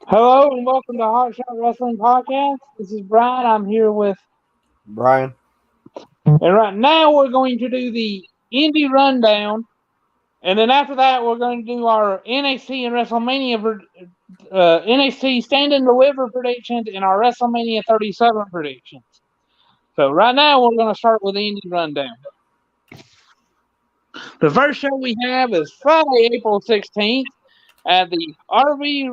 Hello and welcome to Hot Shot Wrestling Podcast. This is Brian. I'm here with, Brian. and right now we're going to do the indie rundown, and then after that we're going to do our NXT and WrestleMania, NXT Stand and Deliver predictions and our WrestleMania 37 predictions. So right now we're going to start with the indie rundown. The first show we have is Friday, April 16th at the RV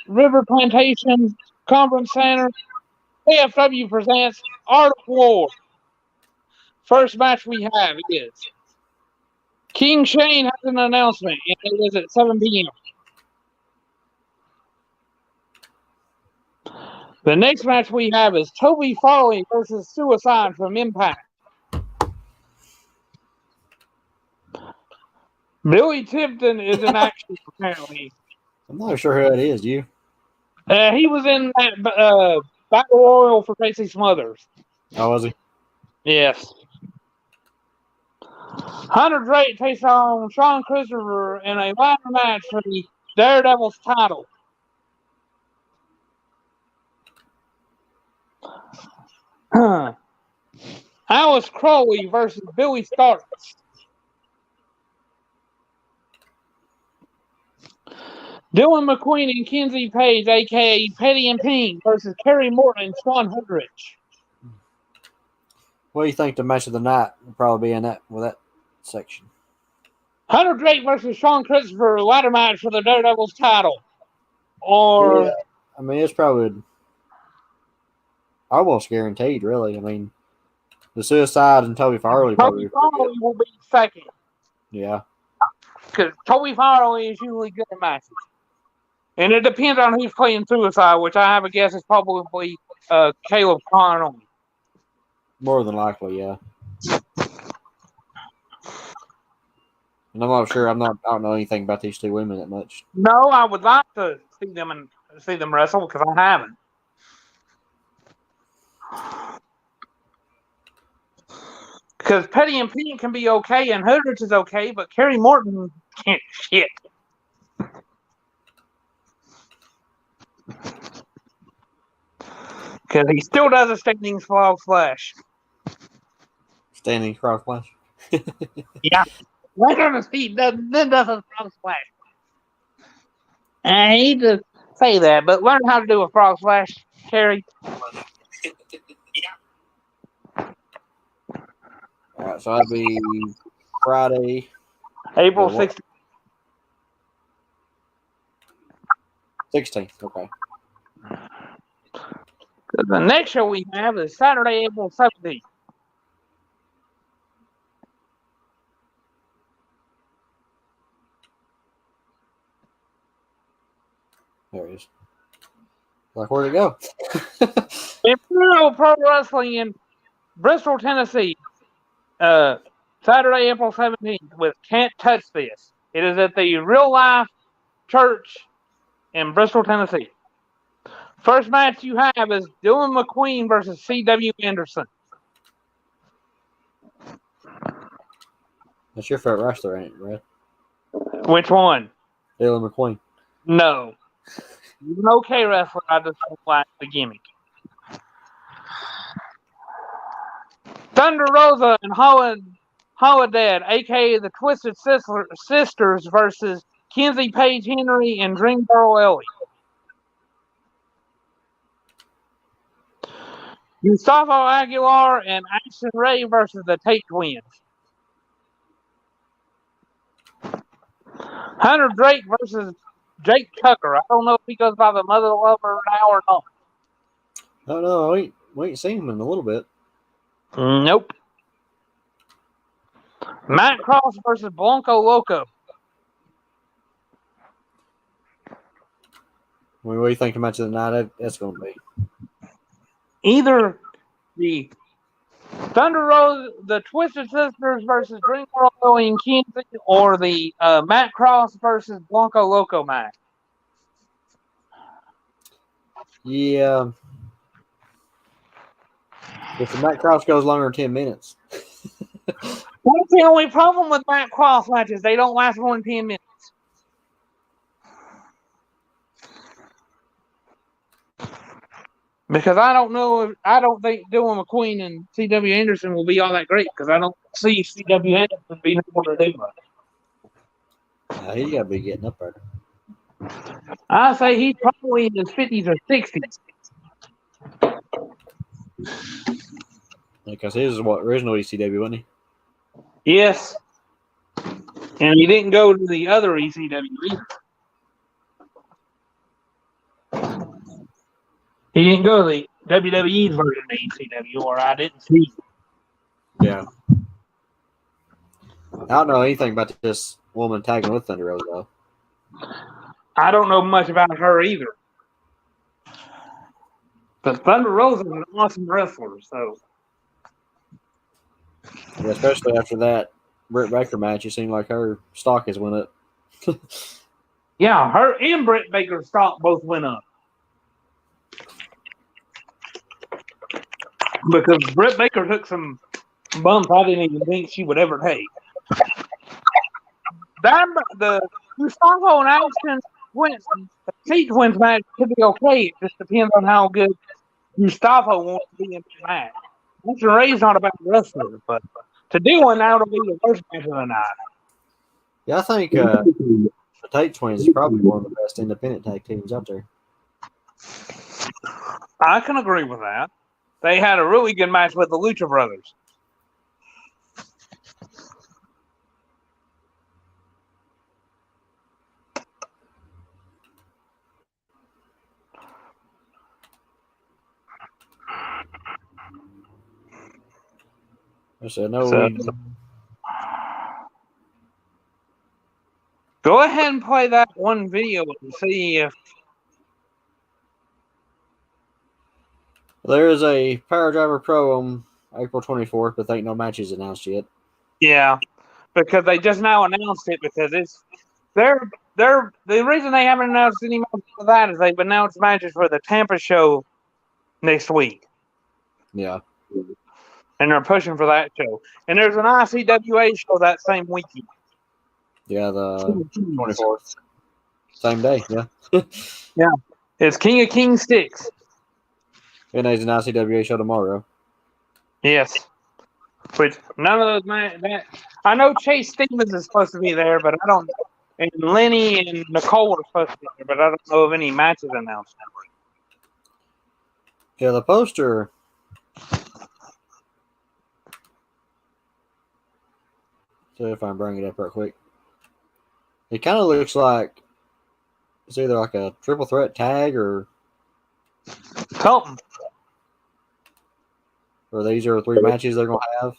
River Plantation Conference Center. AFW presents Art of War. First match we have is King Shane has an announcement, and it is at 7 p.m. The next match we have is Toby Farley versus Suicide from Impact. Billy Tipton is in action, apparently. I'm not sure who that is. You? He was in that Battle Royal for Casey Smothers. Oh, was he? Yes. Hunter Drake takes on Sean Christopher in a ladder match for the Daredevil's title. Alice Crowley versus Billy Starks. Dylan McQueen and Kenzie Page, a.k.a. Petty and Pink, versus Kerry Morton and Sean Hoodrich. What do you think the match of the night will probably be in that section? Hunter Drake versus Sean Christopher, ladder match for the Daredevil's title. Or, yeah, I mean, it's probably almost guaranteed, really. I mean, the Suicide and Toby Farley Toby Farley will be second. Yeah. Because Toby Farley is usually good at matches. And it depends on who's playing Suicide, which I have a guess is probably Caleb Connolly. More than likely, yeah. And I'm not sure. I don't know anything about these two women that much. No, I would like to see them wrestle because I haven't. Because Petty and Pink can be okay and Hoodrich is okay, but Kerry Morton can't shit. Because he still does a standing frog splash. Standing frog splash? Yeah. Right on his feet, then does a frog splash. I hate to say that, but learn how to do a frog splash, Kerry. All right, so that'd be Friday, April 16th. 16th, okay. The next show we have is Saturday, April 17th. There it is. Like, where'd it go? Imperial Pro Wrestling in Bristol, Tennessee. Saturday, April 17th with Can't Touch This. It is at the Real Life Church in Bristol, Tennessee. First match you have is Dylan McQueen versus C.W. Anderson. That's your favorite wrestler, ain't it, Brad? Which one? Dylan McQueen. No. He's an okay wrestler. I just don't like the gimmick. Thunder Rosa and Holiday, a.k.a. the Twisted Sisters versus Kenzie Page Henry and Dreamboro Ellie. Gustavo Aguilar and Ashton Ray versus the Tate Twins. Hunter Drake versus Jake Tucker. I don't know if he goes by the Mother Lover now or not. Oh, no, we ain't seen him in a little bit. Nope. Matt Cross versus Blanco Loco. What do you think the match of the night that's going to be? Either the Thunder Rose, the Twisted Sisters versus Dreamboro and Kenzie, or the Matt Cross versus Blanco Loco match. Yeah. If the Matt Cross goes longer than 10 minutes. That's the only problem with Matt Cross matches. They don't last more than 10 minutes. Because I don't think Dylan McQueen and C.W. Anderson will be all that great because I don't see C.W. Anderson being able to do much. He got to be getting up there. I say he's probably in his 50s or 60s. Because his is what original ECW, wasn't he? Yes. And he didn't go to the other ECW either. He didn't go to the WWE's version of ECW, or I didn't see. Yeah. I don't know anything about this woman tagging with Thunder Rosa, though. I don't know much about her either. But Thunder Rosa is an awesome wrestler, so. Yeah, especially after that Britt Baker match, it seemed like her stock has went up. Yeah, her and Britt Baker's stock both went up. Because Britt Baker took some bumps I didn't even think she would ever take. The Gustavo and Ashton sequence match could be okay. It just depends on how good Gustavo wants to be in the match. Ashton Ray's not about wrestler, but to do one now will be the worst match of the night. Yeah, I think the Tate Twins is probably one of the best independent tag teams out there. I can agree with that. They had a really good match with the Lucha Brothers. Go ahead and play that one video and see if there is a Power Driver Pro on April 24th, but ain't no matches announced yet. Yeah, because they just now announced it because the reason they haven't announced any matches for that is they've announced matches for the Tampa show next week. Yeah. And they're pushing for that show. And there's an ICWA show that same weekend. Yeah, the 24th. Same day, yeah. Yeah. It's King of Kings 6. And there's an ICWA show tomorrow. Yes. Which none of those I know Chase Stevens is supposed to be there, but I don't. And Lenny and Nicole are supposed to be there, but I don't know of any matches announced. Yeah, the poster. See if I can bring it up real quick. It kind of looks like it's either like a triple threat tag or something. Or these are 3 matches they're going to have.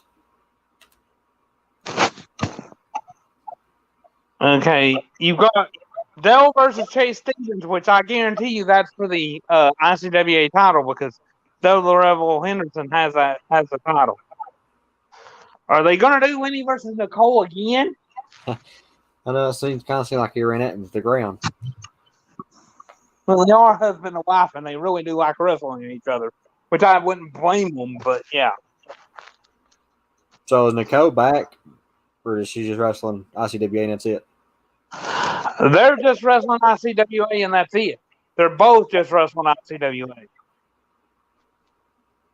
Okay, you've got Dell versus Chase Stevens, which I guarantee you that's for the ICWA title because Dell the Rebel Henderson has the title. Are they going to do Lenny versus Nicole again? I know it kind of seems like he ran it into the ground. Well, they are husband and wife, and they really do like wrestling each other, which I wouldn't blame them, but yeah. So is Nicole back, or is she just wrestling ICWA and that's it? They're just wrestling ICWA and that's it. They're both just wrestling ICWA.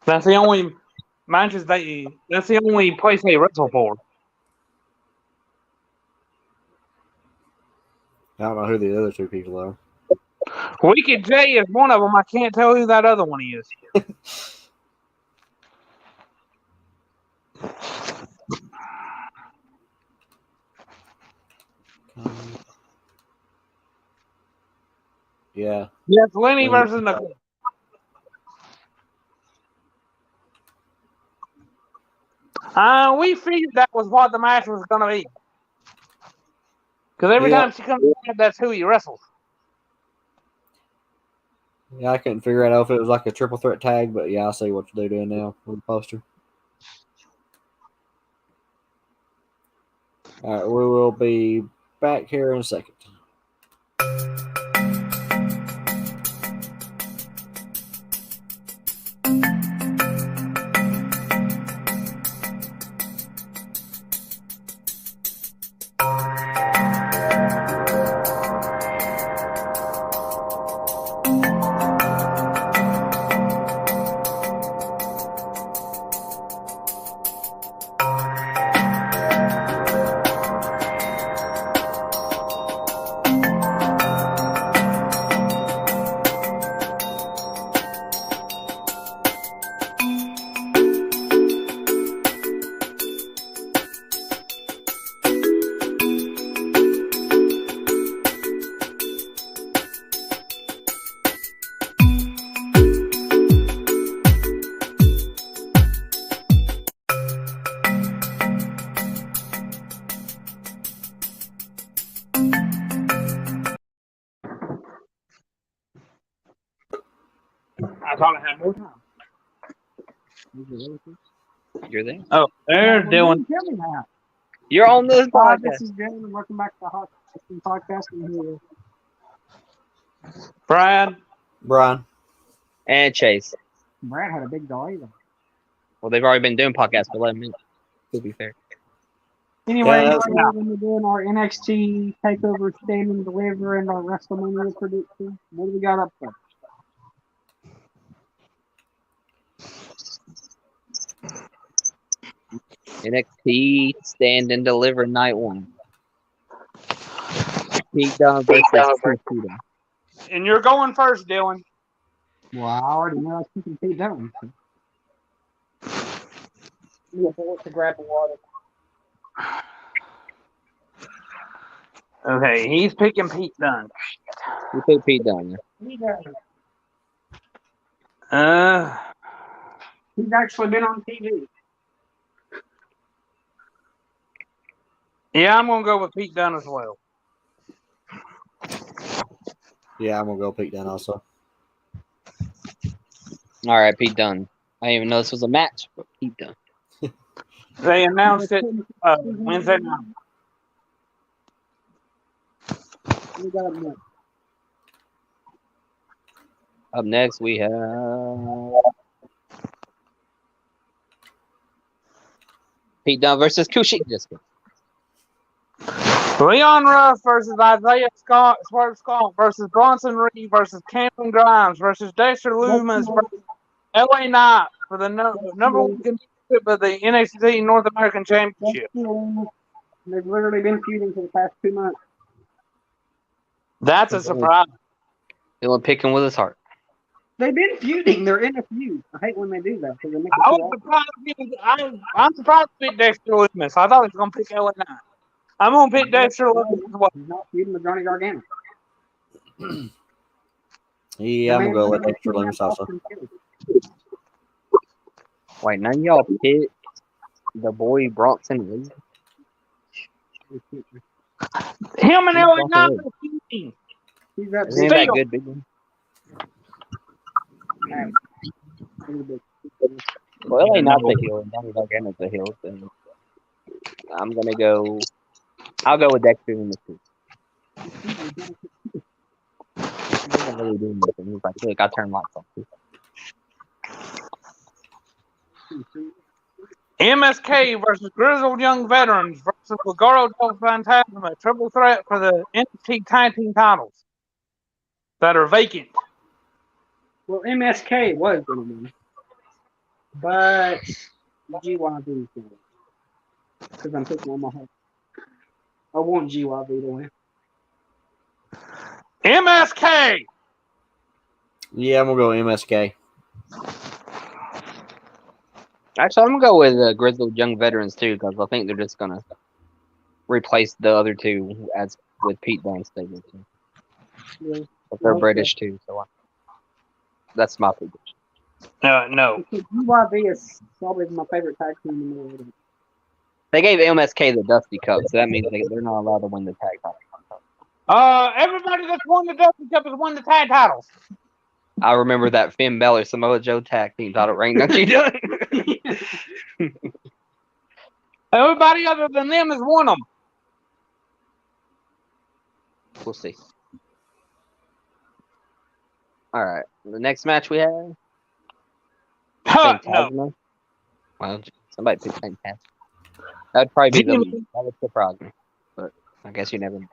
That's the only matches that's the only place they wrestle for. I don't know who the other 2 people are. Wicked J is one of them. I can't tell who that other one is. Yeah. Yes, Lenny versus Nicole. We figured that was what the match was going to be. Because every time she comes out, that's who he wrestles. Yeah, I couldn't figure out if it was like a triple threat tag, but yeah, I see what they're doing now with the poster. All right, we will be back here in a second. I thought I had more time. You're there. Oh, there's Dylan. Tell me that. You're on this Hi, this podcast. is Dylan, and welcome back to the Hot Podcast. Here. Brad. Brian. And Chase. Brad had a big delay there. Well, they've already been doing podcasts for 11 minutes. To be fair. Anyway, Yeah, we're going to be doing our NXT Takeover Stand and Deliver and our WrestleMania prediction. What do we got up there? NXT Stand and Deliver Night 1. Pete Dunne versus Kushida. And you're going first, Dylan. Well, I already know I was picking Pete Dunne. Need a bullet to grab the water. Okay, he's picking Pete Dunne. You pick Pete Dunne. Pete Dunne. He's actually been on TV. Yeah, I'm gonna go with Pete Dunne as well. Yeah, I'm gonna go Pete Dunne also. All right, Pete Dunne. I didn't even know this was a match, but Pete Dunne. They announced it Wednesday night. We got up next. Up next, we have Pete Dunne versus Kushida. Just kidding. Leon Ruff versus Isaiah Scott, Swerve Scott versus Bronson Reed versus Cameron Grimes versus Dexter Lumis versus LA Knight for the number one contendership of the NXT North American Championship. They've literally been feuding for the past 2 months. That's a surprise. Dylan picking with his heart. They've been feuding. They're in a feud. I hate when they do that because they make I it was surprised. I'm surprised to pick Dexter Lumis. I thought he was going to pick LA Knight. I'm going to pick Dexter Lumis as well. He's not feuding with Johnny Gargano. Yeah, I'm gonna go with Dexter Lumis also. Wait, none of y'all pick the boy Bronson Reed? Him and LA Knight are feuding. He's that Isn't he that good, big one? Well, LA Knight's the heel, and Johnny Gargano's the heel. So I'm gonna go. I'll go with Dexter in this too. He wasn't really doing nothing. He was like, "Look, I turned lights on." MSK versus Grizzled Young Veterans versus Legado del Fantasma, triple threat for the NXT Tag Team titles that are vacant. Well, MSK was going to win, but GYV is going to win because I'm picking Omaha. I want GYV to win. MSK. Yeah, I'm gonna go MSK. Actually, I'm gonna go with Grizzled Young Veterans too, because I think they're just gonna replace the other two as with Pete Dunne's stable too. Yeah. But they're Okay. British too, so that's my prediction. No. GYV is probably my favorite tag team in the world. They gave MSK the Dusty Cup, so that means they're not allowed to win the tag title. Everybody that's won the Dusty Cup has won the tag titles. I remember that Finn Balor Samoa Joe tag team title reign. Don't you do it? Everybody other than them has won them. We'll see. All right, the next match we have No. Phantasma. Well, somebody picked Phantasma. That'd probably be that would surprise me, but I guess you never know.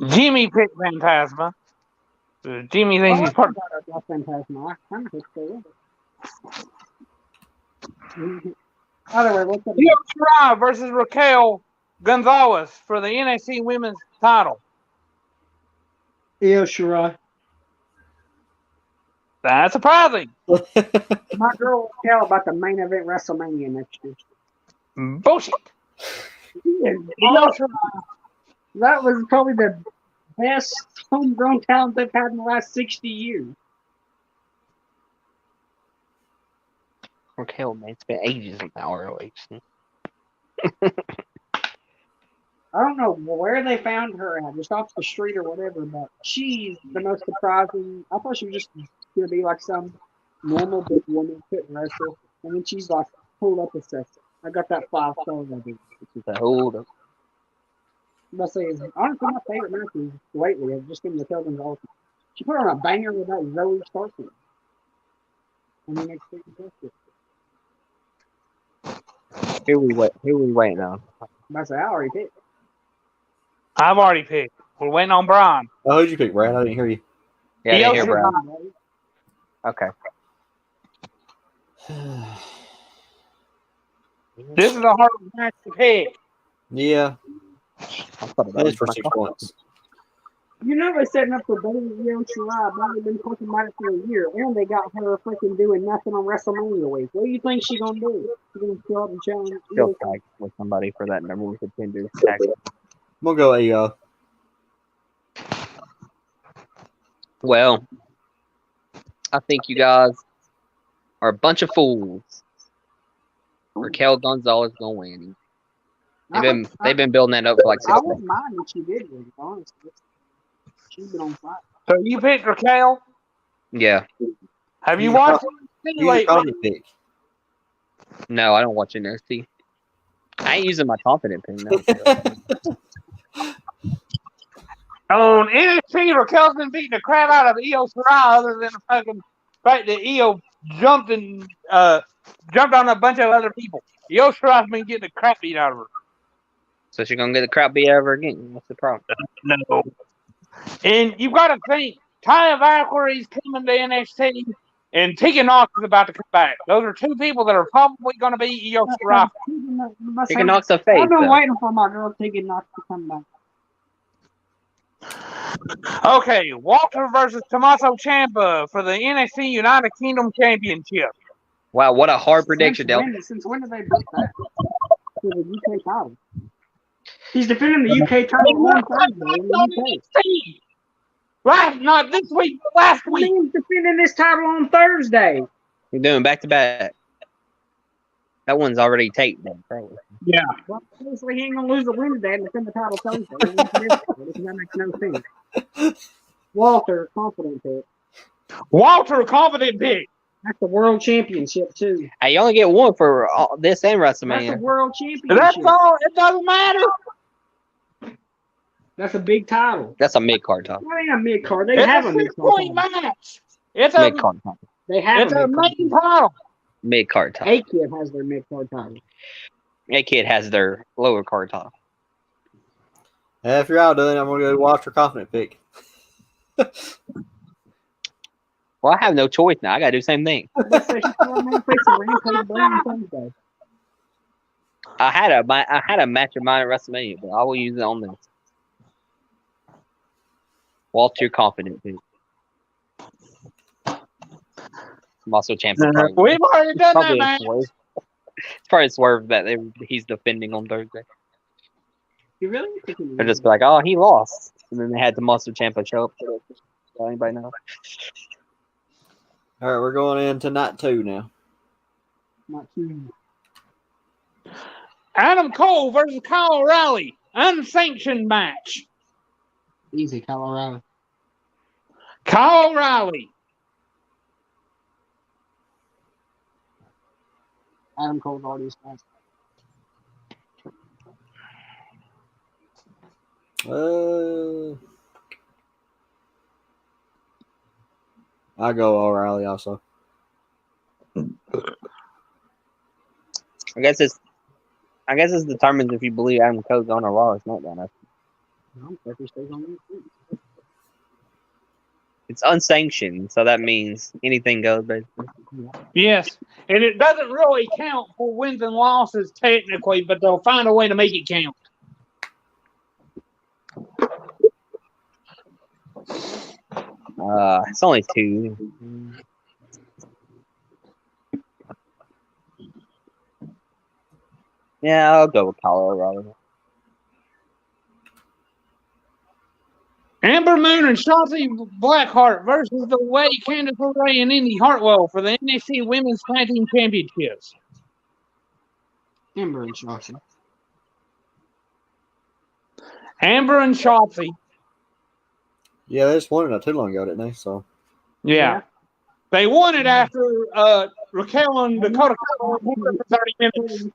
Jimmy picked Phantasma. Jimmy thinks he's part of That's fantastic. I kind of think so. Either way, what's up? Io Shirai versus Raquel Gonzalez for the NXT Women's title. Io Shirai. That's surprising. My girl will tell about the main event WrestleMania next year. Bullshit. Io Shirai. That was probably the best homegrown talent they've had in the last 60 years. Raquel, man, it's been ages in the ROH. I don't know where they found her at, just off the street or whatever, but she's the most surprising. I thought she was just going to be like some normal big woman couldn't wrestle, and then she's like, hold up a second. I got that 5 stars I do. Hold up. But say, honestly, my favorite matches lately have just been the Kelvin's Ultimate. She put on a banger with that Zoe Starkman. I mean, it's pretty impressive. Who we waiting on? That's an hour he picked. I've already picked. We're waiting on Brian. Oh, who'd you pick, Brad? I didn't hear you. Yeah, I didn't hear Io Brad. Right? Okay. This is a hard match to pick. Yeah, I thought about it is it. for 6 points. You know they're setting up for Baby Io Shirai. They've been talking about it for a year, and they got her freaking doing nothing on WrestleMania week. What do you think she's gonna do? She's gonna show up and challenge? Still tag with somebody for that number one contender. Tag. We'll go AO. Well, I think you guys are a bunch of fools. Raquel Gonzalez gonna win. They've been building that up for like 6 I months. wouldn't mind if she did win, honestly. She's been on fire. So you picked Raquel. Yeah. Have you Who's watched Who's it your lately? confident pick? No, I don't watch NXT. I ain't using my confident pin now. On NXT, Raquel's been beating the crap out of Io Shirai, other than the fucking fact that Io jumped on a bunch of other people. Io Shirai's been getting the crap beat out of her. So she's gonna get the crap beat out of her again. What's the problem? No. And you've got to think, Taya Valkyrie's coming to NXT, and Tegan Knox is about to come back. Those are two people that are probably going to be Io Shirai. Tegan Knox a face. I've been though. waiting for my girl Tegan Knox to come back. Okay, Walter versus Tommaso Ciampa for the NXT United Kingdom Championship. Wow, what a hard prediction, Del. Since when did they book that? For the UK title. He's defending the UK title on Thursday in the UK. NXT. Not this week, but last What do week. you mean he's defending this title on Thursday? You're doing back to back. That one's already taped then, probably. Yeah. Well, obviously he ain't gonna lose the Wednesday and defend the title Thursday. That makes no sense. Walter, confident pick. Walter, confident pick. That's the world championship too. Hey, you only get one for this and That's the WrestleMania. world championship. That's all. It doesn't matter. That's a big title. That's a mid card title. That ain't a mid card. They It's have a a mid card. 6-point match. It's a Mid card title. They have it's a a mid card. main title. Mid card title. A-Kid has their mid card title. A-Kid has their lower card title. If you're outdone, I'm going to go watch your confident pick. Well, I have no choice now. I gotta do the same thing. Let's say she's going to face a Rampage Brown Thursday. I had a match of mine at WrestleMania, but I will use it on this. Walter confident pick. I'm also champion. We've already done that match. It's probably swerve that he's defending on Thursday. You really think They're just be like, oh, he lost. And then they had the Monster Ciampa show up. So anybody know? All right, we're going into night 2 now. not too. Adam Cole versus Kyle O'Reilly. Unsanctioned match. Easy, Colorado. Kyle O'Reilly. Adam Cole's already smashed. I go O'Reilly also. I guess it's determined if you believe Adam Cole's on a Raw or SmackDown. I'm sure he stays on this. It's unsanctioned, so that means anything goes, basically. Yes. And it doesn't really count for wins and losses technically, but they'll find a way to make it count. It's only 2. Yeah, I'll go with Kyle O'Reilly. Amber Moon and Shotzi Blackheart versus the way Candice LeRae and Indy Hartwell for the NXT Women's Tag Team Championships. Amber and Shotzi. Amber and Shotzi. Yeah, they just won it not too long ago, didn't they? So Yeah. They won it after Raquel and Dakota for 30 minutes.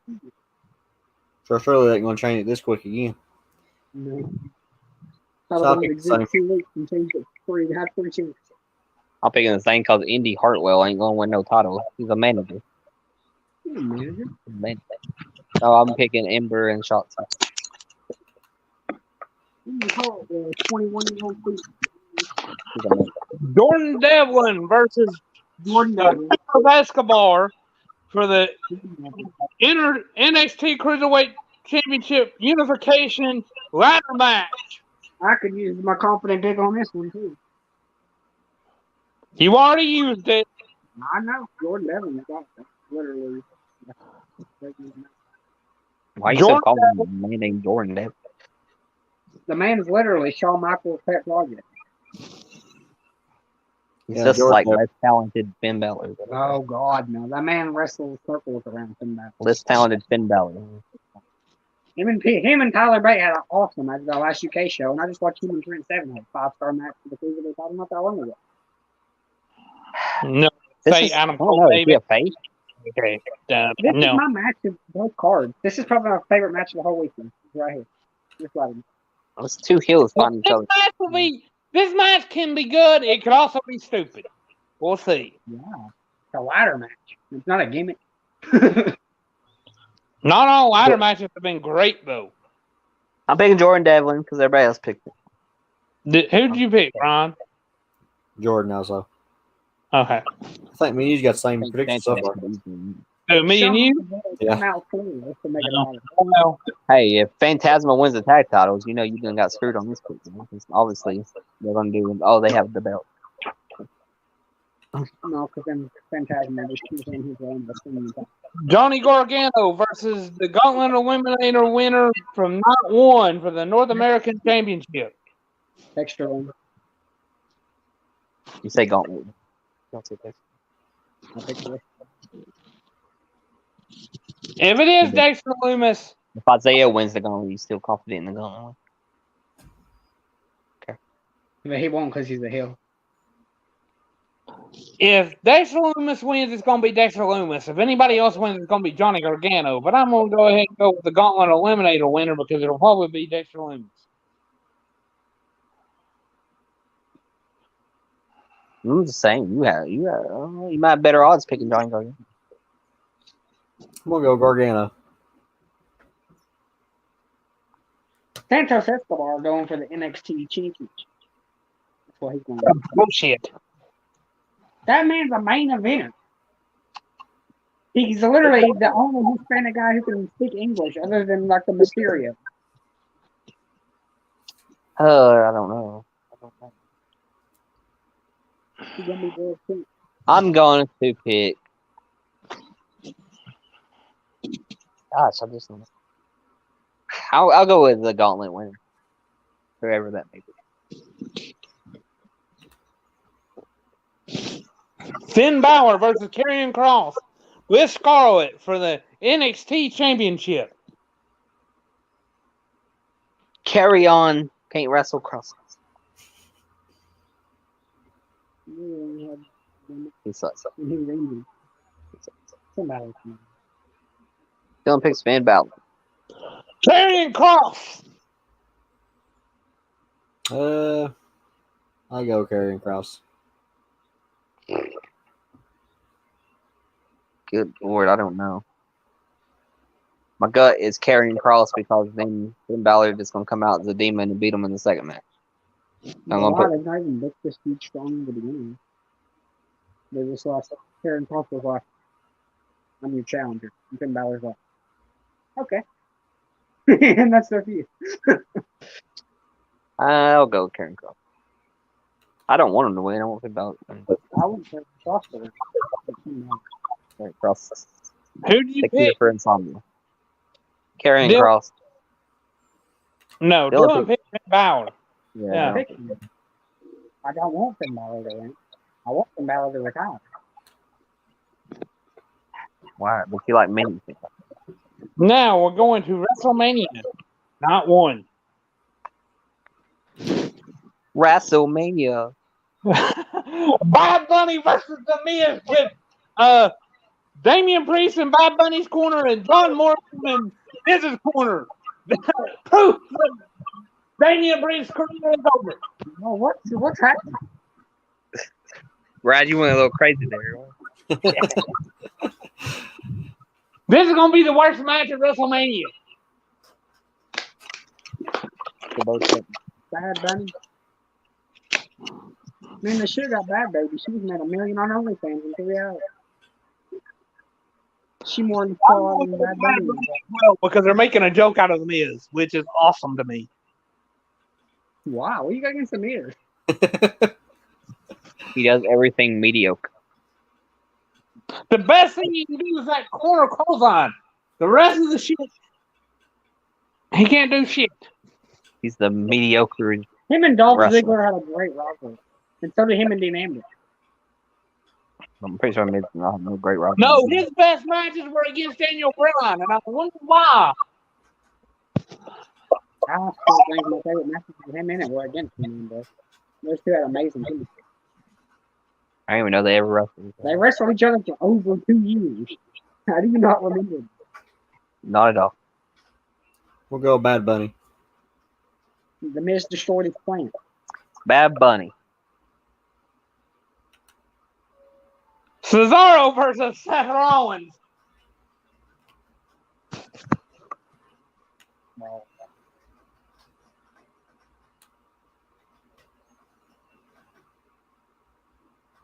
So surely they ain't going to change it this quick again. No. So I picked the same. 2 weeks and changed it had 3 chances. I'm picking the same because Indy Hartwell ain't going to win no title. He's a manager. Manager? So I'm picking Ember and Shotzi. 21-year-old He's a manager. Jordan Devlin versus Jordan Devlin. Basketball for the NXT Cruiserweight Championship Unification Ladder Match. I could use my confident pick on this one too. You already used it. I know Jordan Devlin got that. Literally. Why are you so calling him a man named Jordan Devlin? The man is literally Shawn Michaels' pet project. He's Yeah, just Jordan like Devlin. less talented Finn Balor. Oh God, no! That man wrestles circles around Finn Balor. Less talented Finn Balor. Him and Tyler Bate had an awesome match at the last UK show, and I just watched him and Trent Seven have a 5-star match for the Cruiserweight title not that long ago. No, This say is, Adam I Cole, don't know, is he baby. a face? Okay, This no. is my match of both cards. This is probably my favorite match of the whole weekend. It's right here. Just right here. It's two heels fighting each other. This match can be good. It could also be stupid. We'll see. Yeah. It's a ladder match. It's not a gimmick. Not all ladder matches have been great, though. I'm picking Jordan Devlin because everybody else picked it. Who'd you pick, Ron? Jordan also. Okay. I think me and you got the same predictions so far. So me and you? Yeah. Well, Hey, if Phantasma wins the tag titles, you know you done got screwed on this pick. Because obviously, they're going to do, they have the belt. No, because then Phantasm just keeps on his own. Johnny Gargano versus the Gauntlet Eliminator winner from Night 1 for the North American Championship. Extra one. You say Gauntlet. Don't say that. I picked this. If it is Dexter Lumis, If Isaiah wins the Gauntlet, you still confident in the Gauntlet? Okay. But he won't because he's a heel. if Dexter Lumis wins, it's going to be Dexter Lumis. If anybody else wins, it's going to be Johnny Gargano. But I'm going to go ahead and go with the Gauntlet Eliminator winner because it'll probably be Dexter Lumis. I'm just saying, you might have better odds picking Johnny Gargano. I'm going to go Gargano. Santos Escobar going for the NXT Championship. That's what he's going to do. Bullshit. That man's a main eventer. He's literally the only Hispanic guy who can speak English other than like the Mysterio. I don't know. He's gonna be good too. I'm going to pick. Gosh, I just. I'll go with the Gauntlet winner, whoever that may be. Finn Balor versus Karrion Kross with Scarlett for the NXT Championship. Carry on, can't wrestle crosses. He sucks. Dylan picks Finn Balor. Karrion Kross. I go Karrion Kross. Good Lord, I don't know. My gut is Karrion Kross because then Finn Balor just gonna come out as a demon and beat him in the second match. I'm gonna put. They're not even look this huge strong in the beginning. They just lost. Karrion Kross was like, "I'm your challenger." And Finn Balor's like, "Okay," and that's their view. I'll go with Karrion Kross. I don't want him to win. I want Finn Balor to win. I wouldn't say Kross for it. Karrion Kross. Who do you The cure pick? for insomnia. Karrion Dylan- Kross. No, Dylan picked Finn Balor. Yeah. I don't want Finn Balor to win. I want Finn Balor to retire. Why? But you like me. Now we're going to WrestleMania. Not one. WrestleMania. Bad Bunny versus The Miz with Damian Priest in Bad Bunny's corner and John Morrison in Miz's corner. Proof that Damian Priest's career is over. Oh, what's happening? Brad, you went a little crazy there. This is gonna be the worst match at WrestleMania. Bad Bunny. Man, they should have got Bad Baby. She was made $1 million on OnlyFans in 3 hours. She more than far than Bad Bunny. Well, because they're making a joke out of The Miz, which is awesome to me. Wow, what you got against The Miz? He does everything mediocre. The best thing you can do is that corner clothesline. The rest of the shit, he can't do shit. He's the mediocre. Him and Dolph Wrestler. Ziggler had a great rivalry. And so did him and Dean Ambrose. I'm pretty sure Miz not have no great rivalry. No, his best matches were against Daniel Bryan, and I wonder why. I still think my favorite matches with him in it were against Dean Ambrose. Those two had amazing chemistry. I didn't even know they ever wrestled. They wrestled each other for over 2 years. How do you not remember? Not at all. We'll go Bad Bunny. The Miz destroyed his plant. Bad Bunny. Cesaro versus Seth Rollins. Well,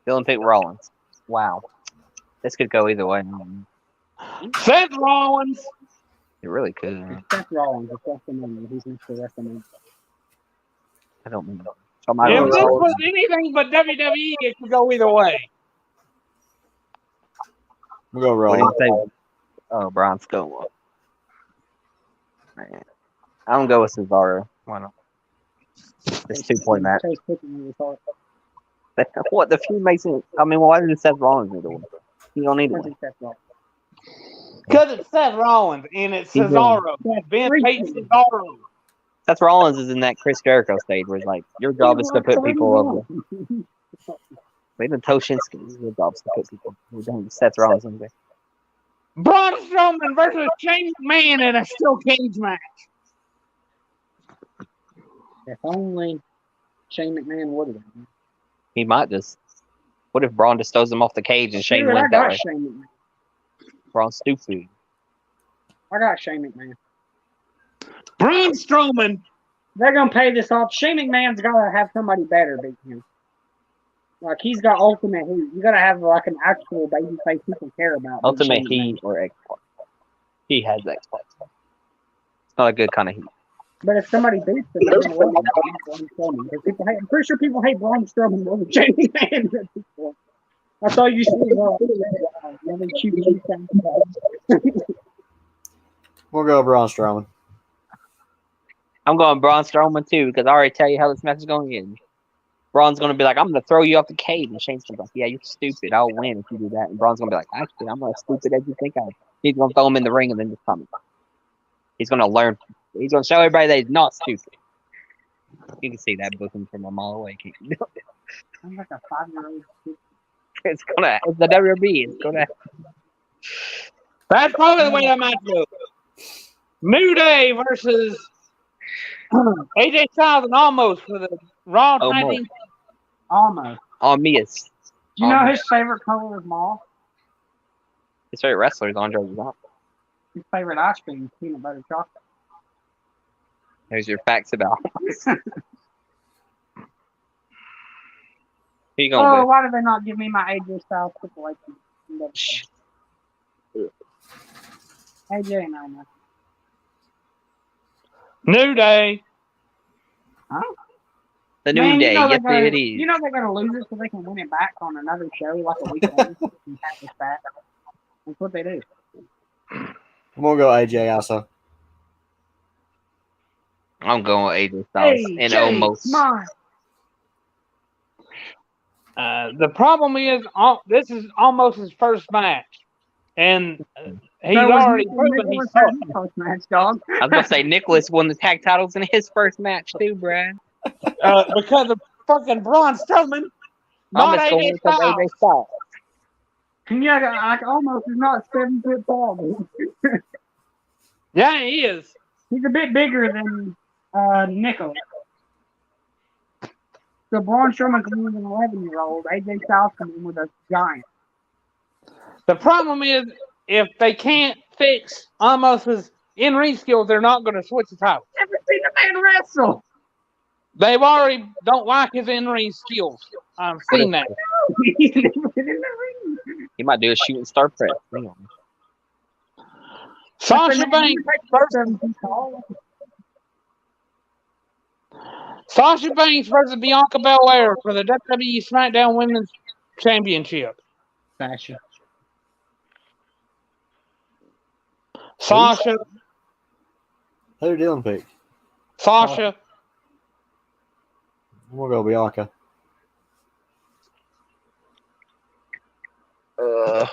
Dylan picked Rollins. Wow. This could go either way. Seth Rollins. It really could. Seth Rollins, it's WrestleMania. He's Mr. WrestleMania. I don't know. If this was anything but WWE, it could go either way. We'll go What do Rollins. you think? Oh, Braun Strowman. Man. I'm going to go with Cesaro. Why not? This 2-point match. Chase Pickens in his heart. What the feud makes it? I mean, why did Seth Rollins need to win? You don't need to Because win. he's Seth Rollins. Because it's Seth Rollins and it's He's Cesaro. Ben hates Cesaro. Seth Rollins is in that Chris Jericho stage where it's like, your job is to put people over. Even Toshinsky, your job is to put people over. Seth Rollins in there. Braun Strowman versus Shane McMahon in a steel cage match. If only Shane McMahon would have. He might just. What if Braun just throws him off the cage and Shane I went that got way? Shane McMahon. Braun's stupid. I got Shane McMahon. Braun Strowman. They're gonna pay this off. Shane McMahon's gotta have somebody better beat him. Like he's got ultimate heat. You gotta have like an actual baby face people care about. Ultimate Shane Heat McMahon. or X-Pac. He has X-Pac. It's not a good kind of heat. But if somebody beats him, they're gonna love Braun Strowman. Because people hate. I'm pretty sure people hate Braun Strowman more than Shane McMahon. That's all you see. We'll go Braun Strowman. I'm going Braun Strowman too because I already tell you how this match is going to end. Braun's going to be like, I'm going to throw you off the cage. And Shane's going to be like, yeah, you're stupid. I'll win if you do that. And Braun's going to be like, actually, I'm not as stupid as you think I am. He's going to throw him in the ring and then just come. He's going to learn. He's going to show everybody that he's not stupid. You can see that booking from a mile away. I'm like a 5-year-old. It's the WWE. It's going to. That's probably the way that might go. New Day versus AJ Styles and Almost for the Raw Tag Team. Almost. On Mia's. Do you know his favorite color is mauve? His favorite wrestler is Andre the Giant. His favorite ice cream is peanut butter chocolate. There's your facts about. Who you going Oh, with? why did they not give me my AJ Styles stipulation? AJ and I know. New Day. Huh? The New Man, Day. You know Yes, they're it gonna, is. you know they're going to lose it so they can win it back on another show like a week later and have this back. That's what they do. We'll go AJ also. I'm going with AJ Styles and Almost. Smart. The problem is, this is almost his first match, and he's already proven he's tough. First match, dog. I was going to say Nicholas won the tag titles in his first match too, Brad. Because of fucking Braun Strowman. Not just going AJ with AJ Styles. Styles. Yeah, like almost is not 7 foot tall. Yeah, he is. He's a bit bigger than Nickel. So Braun Strowman can win with an 11-year-old. AJ Styles can win with a giant. The problem is, if they can't fix Amos's in-ring skills, they're not going to switch the title. Never seen a man wrestle. They've already don't like his in-ring skills. I've seen that. He's never been in the ring. He might do a shooting star press. Hang on. Sasha Banks versus Bianca Belair for the WWE SmackDown Women's Championship. Sasha. Sasha. Who did Dylan pick? Sasha. I'm gonna go Bianca. If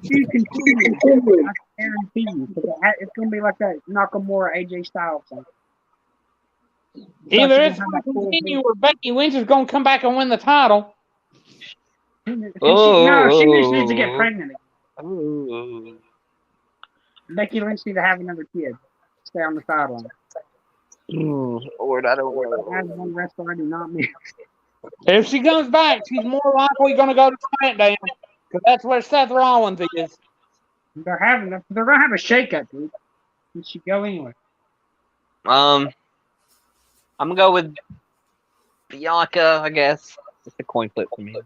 you continue, I guarantee you, because it's going to be like that Nakamura AJ Styles thing. Either it's going to continue or Becky Lynch is going to come back and win the title. She just needs to get pregnant again. Becky Lynch needs to have another kid. Stay on the sideline. Lord, I don't know. As one wrestler, I do not miss. If she comes back, she's more likely going to go to SmackDown because that's where Seth Rollins is. They're gonna have a shakeup, dude. She should go anywhere. I'm gonna go with Bianca, I guess. It's a coin flip for me.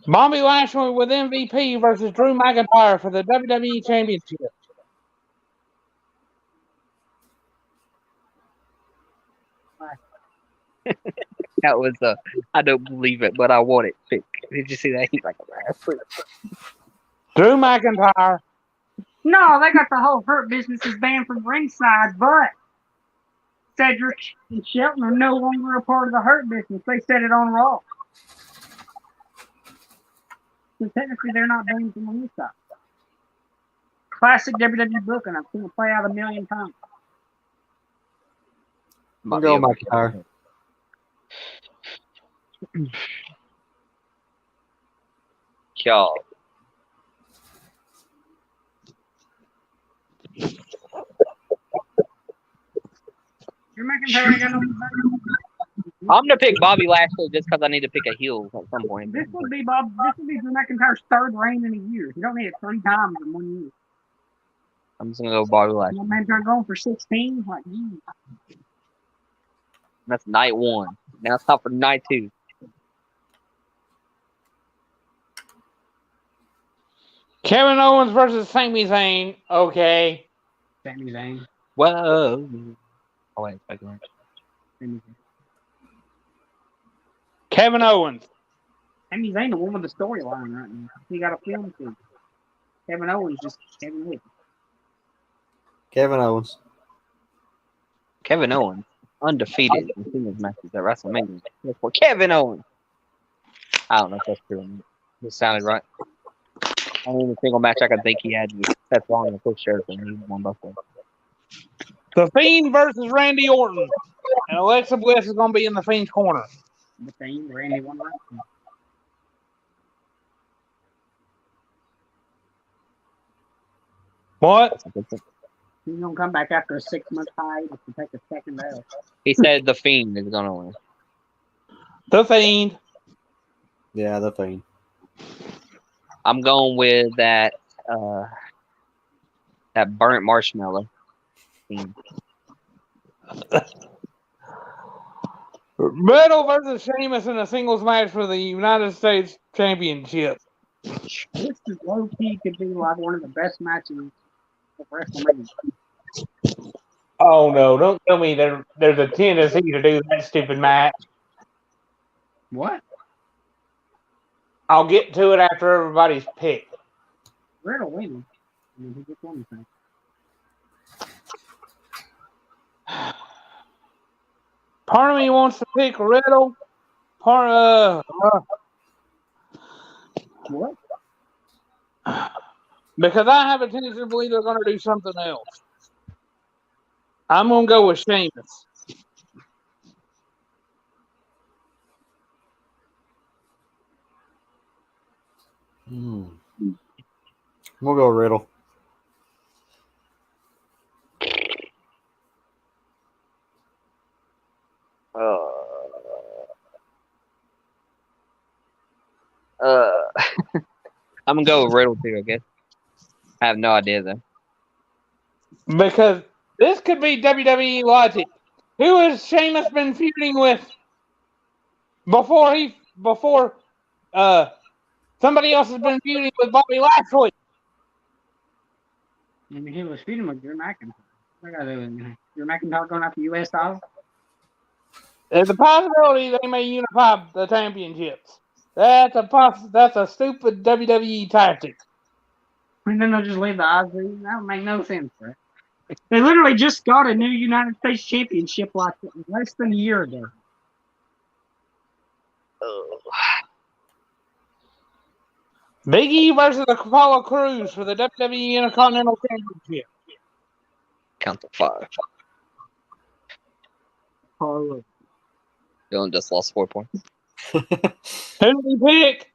Bobby Lashley with MVP versus Drew McIntyre for the WWE Championship. That was I don't believe it, but I want it. Did you see that? He's like a wrestler. Drew McIntyre. No, they got the whole Hurt Business is banned from ringside, but Cedric and Shelton are no longer a part of the Hurt Business. They said it on Raw. So technically, they're not banned from the ringside. Classic WWE booking. I've seen it play out 1,000,000 times. I'm going McIntyre. Y'all. You're McIntyre ain't got no. I'm gonna pick Bobby Lashley just because I need to pick a heel at some point. This would be Drew McIntyre's third reign in a year. You don't need it 3 times in 1 year. I'm just gonna go Bobby Lashley. My man turned going for 16. Like, That's night 1. Now it's time for night 2. Kevin Owens versus Sami Zayn. Okay. Sami Zayn. Whoa. Oh wait, Sami Zayn. Kevin Owens. Sami Zayn the one with the storyline right now. He got a film too. Kevin Owens just Kevin Owens. Kevin Owens. Kevin Owens, undefeated in singles matches at WrestleMania. For Kevin Owens. I don't know if that's true. It sounded right. Only single match I can think he had was Seth Rollins and Chris Jericho. He won both of them. The Fiend versus Randy Orton. And Alexa Bliss is going to be in the Fiend's corner. The Fiend, Randy won right. What? He's gonna come back after a 6-month hiatus to take a second L. He said the Fiend is gonna win. The Fiend. Yeah, the Fiend. I'm going with that burnt marshmallow. Fiend. Riddle versus Sheamus in a singles match for the United States Championship. This is low key could be like one of the best matches of WrestleMania. Oh no! Don't tell me there's a tendency to do that stupid match. What? I'll get to it after everybody's picked. Riddle winning. I mean, he just won the thing. Part of me wants to pick Riddle. What? Because I have a tendency to believe they're going to do something else. I'm going to go with Sheamus. We'll go Riddle. I'm gonna go with Riddle too, I guess. I have no idea though. Because this could be WWE logic. Who has Sheamus been feuding with before somebody else has been feuding with Bobby Lashley? I mean, he was feeding with Drew McIntyre. What I gotta do with Drew McIntyre going after US title? There's a possibility they may unify the championships. That's a stupid WWE tactic. And then they'll just leave the IZ. That would make no sense, right? They literally just got a new United States Championship like less than a year ago. Big E versus Apollo Crews for the WWE Intercontinental Championship. Count to 5. Apollo. Dylan just lost 4 points. Who do we pick?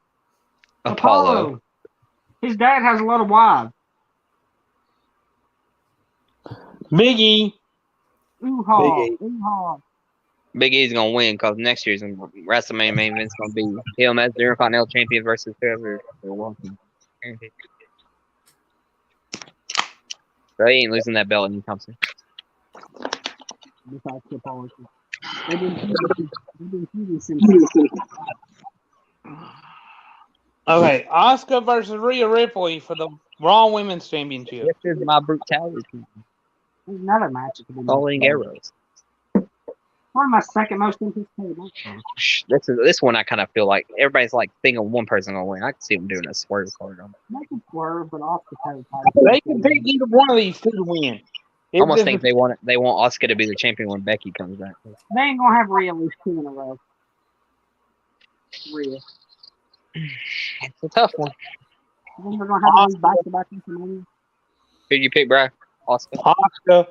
Apollo. His dad has a lot of wives. Big E. Ooh-haw. Big E. Ooh-haw. Big E's gonna win because next year's WrestleMania main event's gonna be him as the Intercontinental Champion versus whoever they're walking. So he ain't losing that belt anytime soon. Besides Apollo. They've been feuding since. Okay, Asuka versus Rhea Ripley for the Raw Women's Championship. This is my brutality. There's another match. Bowling arrows. Probably my second most anticipated match. This one I kind of feel like everybody's like thinking one person gonna win. I can see them doing a swerve card on it. Make it swerve, but off the title. They can pick either one of these two to win. I almost think they want Asuka to be the champion when Becky comes back. They ain't gonna have Rhea lose 2 in a row. Rhea. It's a tough one. Then they're gonna have to lose back-to-back WrestleMania. Who you pick, Brad? Asuka. Asuka.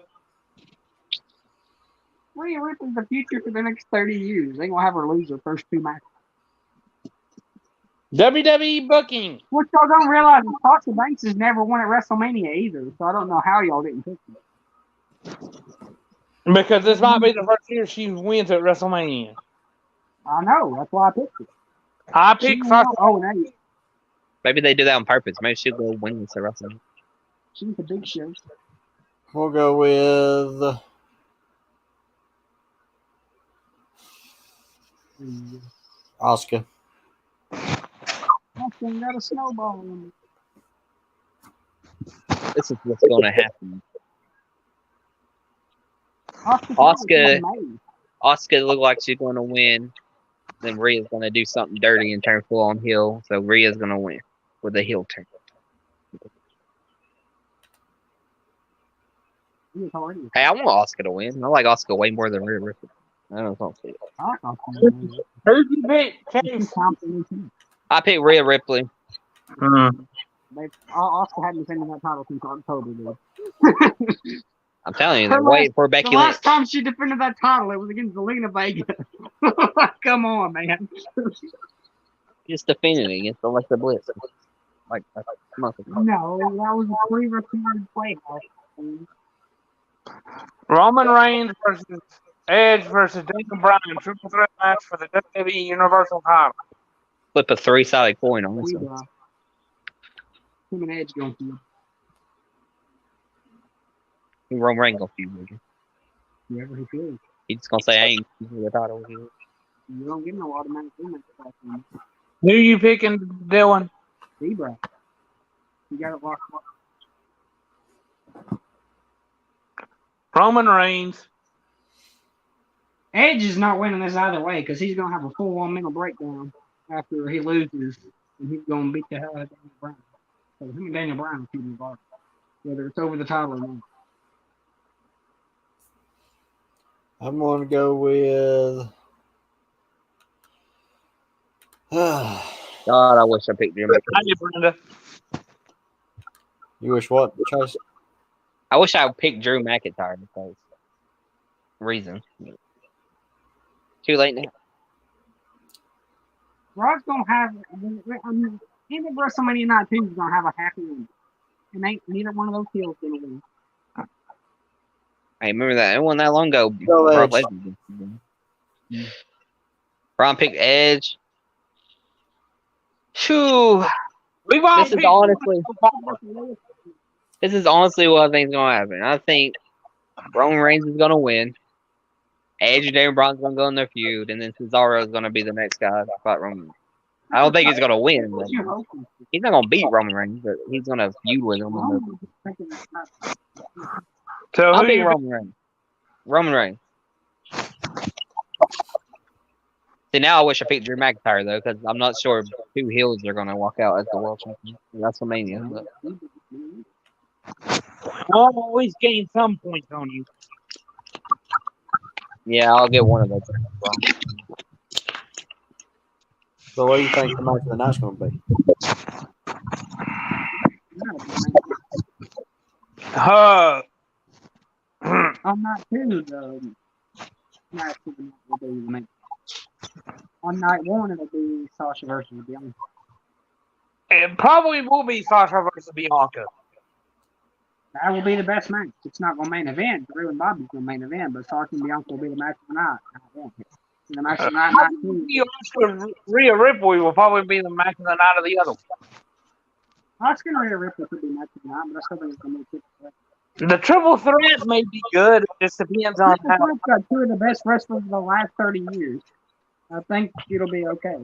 Rhea Ripley's the future for the next 30 years. They ain't gonna have her lose her first 2 matches. WWE booking. What y'all don't realize is Sasha Banks has never won at WrestleMania either, so I don't know how y'all didn't pick it. Because this might be the first year she wins at WrestleMania. I know, that's why I picked it. I picked Sasha. Oh, and 8. Maybe they do that on purpose. Maybe she'll go win this at WrestleMania. She's a big show. We'll go with Asuka. Austin got a snowball in This is what's going to happen. it. Asuka look like she's going to win. Then Rhea's going to do something dirty and turn full on heel. So Rhea's going to win with a heel turn. Hey, I want Asuka to win. I like Asuka way more than Rhea Ripley. I don't know. Who'd you pick? Chase? I pick Rhea Ripley. Asuka hadn't defended that title since October, dude. I'm telling you, they're waiting for Becky The Lynch. last time she defended that title, it was against Zelina Vega. Come on, man. Just defending it against Alexa Bliss. Like a month ago. No, that was a pre-recorded playhouse. Roman Reigns versus Edge versus Daniel Bryan triple threat match for the WWE Universal title. Flip a 3-sided coin on this We one. Him and Edge going to Roman Reigns gonna feud with you. whoever he feels. He's just gonna say, I ain't the title with you. You don't get no automatic payments. Who you picking, Dylan? Zebra. You got it locked up. Roman Reigns. Edge is not winning this either way because he's going to have a full-on mental breakdown after he loses, and he's going to beat the hell out of Daniel Bryan. So him and Daniel Bryan will keep involved, whether it's over the title or not. I'm going to go with. God, I wish I picked Drew McIntyre. Hi, Brenda. You wish what, Chase? I wish I picked Drew McIntyre because reason. Too late now. Rod's going to have And if WrestleMania Night 2 is going to have a happy ending. And ain't neither one of those heels going to win. I remember that. It wasn't that long ago. Go Brock Edge. Lesnar. Ron picked Edge. Phew. We've all This is honestly what I think is going to happen. I think Roman Reigns is going to win. Edge and Daniel Bryan's going to go in their feud, and then Cesaro is going to be the next guy to fight Roman. I don't think he's going to win. But he's not going to beat Roman Reigns, but he's going to feud with him. So I'll who beat you Roman Reigns. Roman Reigns. See, now I wish I picked Drew McIntyre, though, because I'm not sure two heels are going to walk out as the world champion in WrestleMania. But I'll always gain some points on you. yeah, I'll get one of those. So what do you think the match of the night's going to be? On night 2, the match will be the main. On night 1, it'll be Sasha versus Bianca. It probably will be Sasha versus Bianca. That will be the best match. It's not going to main event. Drew and Bobby's going to main event, but Sasha and Bianca will be the match of the night. The match of the night, night 2. Rhea Ripley will probably be the match of the night of the other one. Oscar and Rhea Ripley could be match of the night, but I still think it's going to be The triple threat may be good. It just depends on how. We've got two of the best wrestlers of the last 30 years. I think it'll be okay.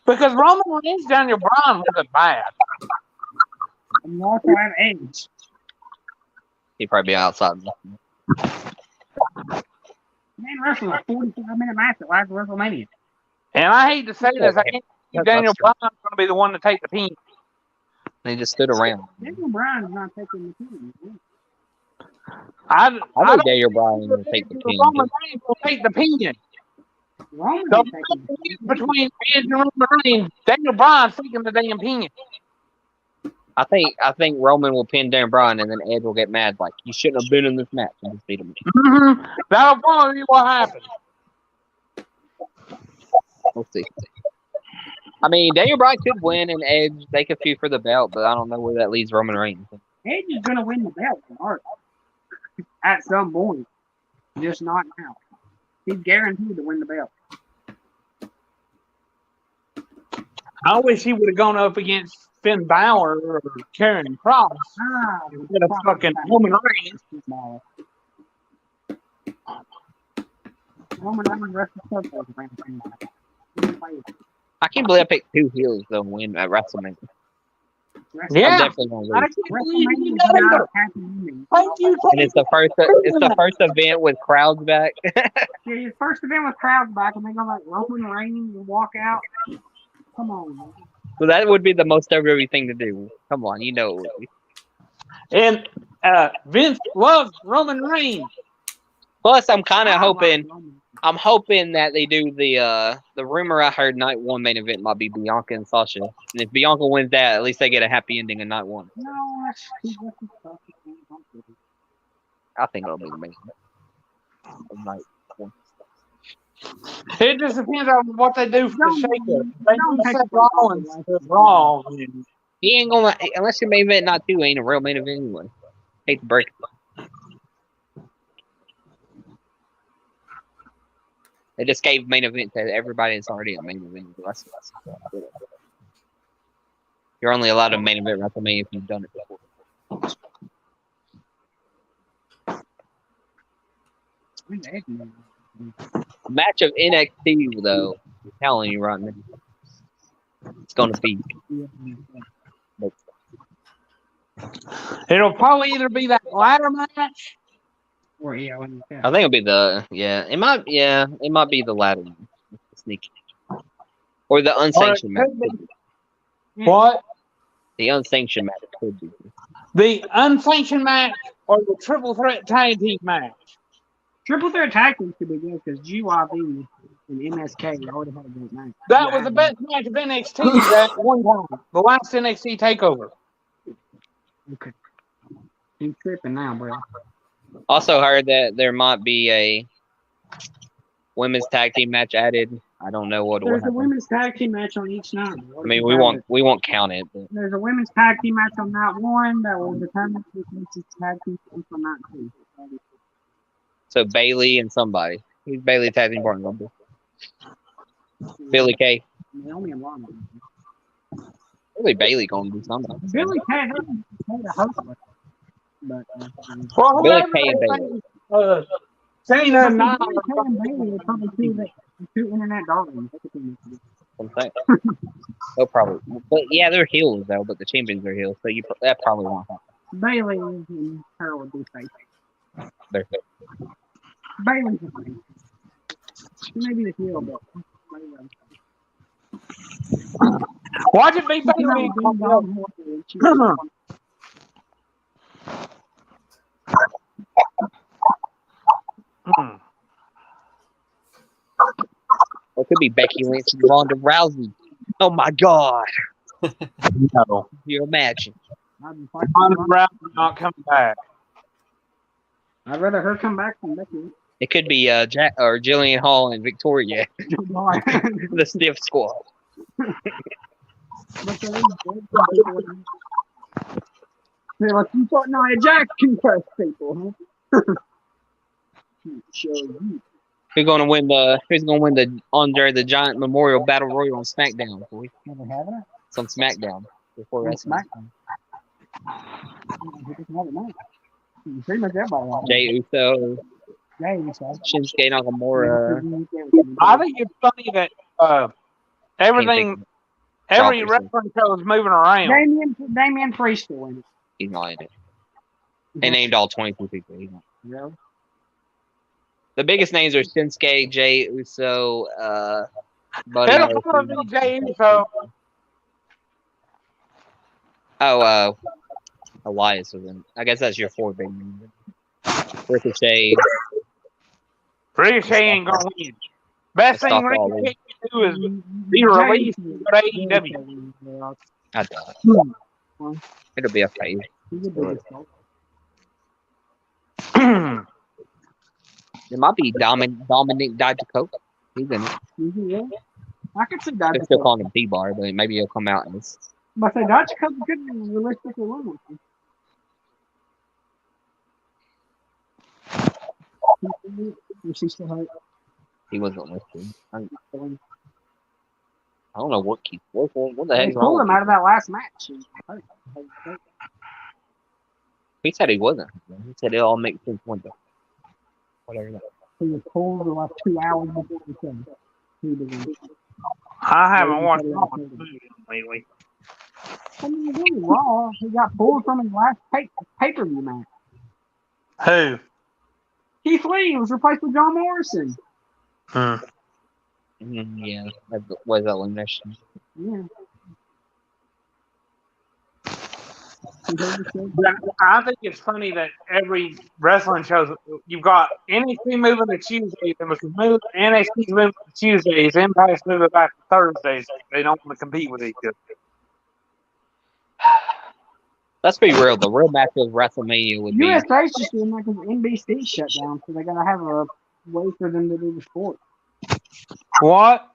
Because Roman Reigns, Daniel Bryan wasn't bad. And you also have Edge. He'd probably be outside. Man wrestled a 45-minute match at last WrestleMania. And I hate to say this, I can't see Daniel Bryan's going to be the one to take the pin. They just stood around. Daniel Bryan's not taking the pin. I think don't Daniel Bryan will take the pin. Roman Reigns will take the pin. Roman So ain't taking the pin. between Edge and Roman Reigns, Daniel Bryan's taking the damn pin. I think Roman will pin Daniel Bryan, and then Edge will get mad, like, you shouldn't have been in this match, and just beat him. Mm-hmm. That'll probably be what happens. We'll see. I mean, Daniel Bryan could win, and Edge, they could feud for the belt, but I don't know where that leaves Roman Reigns. Edge is going to win the belt at some point. Just not now. He's guaranteed to win the belt. I wish he would have gone up against Finn Balor or Karrion Kross instead of fucking Roman Reigns. Roman Reigns wrestled so I can't believe I picked two heels to win at WrestleMania. I'm Yeah, definitely gonna I lose. can't believe you got either. Thank you. And it's the first event with crowds back. Yeah, his first event with crowds back, and they go like Roman Reigns and walk out. Come on, man. So that would be the most WWE thing to do. Come on, you know it would be. And Vince loves Roman Reigns. Plus, I'm kind of hoping. I'm hoping that they do the rumor I heard night one main event might be Bianca and Sasha. And if Bianca wins that, at least they get a happy ending in night one. No, that's I think it'll be the main event of night one. It just depends on what they do for the shakeup. They don't do take Seth the Rollins to Raw. And He ain't gonna unless your main event night two ain't a real main event anyway. Hate to break it. They just gave main event to everybody that's already a main event. You're only allowed to main event WrestleMania if you've done it before. Match of NXT though, I'm telling you right now, it's gonna be. it'll probably either be that ladder match. or I think it'll be it might be the latter one. Sneaky. Or the unsanctioned match. What? The unsanctioned match could be. The unsanctioned match or the triple threat tag team match? Triple threat tag team could be good because GYV and MSK already had a great match. That was the best match of NXT at one time. The last NXT takeover. Okay. He's tripping now, bro. Also heard that there might be a women's tag team match added I don't know what will There's a happen. women's tag team match on each night. I mean, we won't count it. But There's a women's tag team match on night 1 that will determine who wins the tag team for night 2. so Bailey and somebody. Who's Bailey tag team partner gonna be? Billy Kay. Naomi and Lana. Probably Bailey gonna do something. Billy Kay had a host with her. But Well, Billy whoever Kay and they Bailey. think, Cena and Nyla Billy Kay and Bailey are probably two internet darlings. I'm saying. They'll probably, but yeah, they're heels though. But the champions are heels, so that probably won't happen. Bailey and her would be face. They're Bailey's a face. She may be the heel, but watch it be Bailey. It could be Becky Lynch and Ronda Rousey. Oh my God! No, You imagine? Ronda Rousey not coming back. I'd rather her come back than Becky. It could be Jack or Jillian Hall and Victoria, the Stiff Squad. They're like, you thought Nia Jax can press people, huh? Show you. Who's gonna win the Andre the Giant Memorial Battle Royal on SmackDown? Boy? Never having her? It's on SmackDown before On WrestleMania. Pretty much everybody. Jay Uso, Jay Uso. Shinsuke Nakamura. I think it's funny that every wrestling show is moving around. Damian Priest will win it. He's not in it. They named all 22 people. He's not. Really? The biggest names are Shinsuke, Jay Uso, Buddy It'll probably be Jay Uso. Oh, Elias was in. I guess that's your 4 big names. Ricochet. Ricochet ain't gonna win. Best thing Ricochet can do is be released to AEW. I doubt it. It'll be a phase. It might be Dominic Dijakovic. He's in it. Yeah. I could see They're Dutch. still calling him T-Bar, but maybe he'll come out as. But the Dutch could realistically win it. Is he still hurt? He wasn't listed. I don't know what the They heck's pulled him wrong. out of that last match. He said he wasn't. He said it all makes sense one day. Whatever that. He was pulled for like 2 hours before the show. He didn't. I haven't watched lately. I mean, it was Raw. He got pulled from his last pay-per-view match. Who? Keith Lee was replaced with John Morrison. Yeah, that was elimination. Yeah. I think it's funny that every wrestling show you've got NXT moving to Tuesdays, and because NXT's moving to Tuesdays, Impact's moving back to Thursdays. They don't want to compete with each other. Let's be real. The real match of WrestleMania would be USA's just doing that because NBC shut down, so they gotta have a way for them to do the sport. What?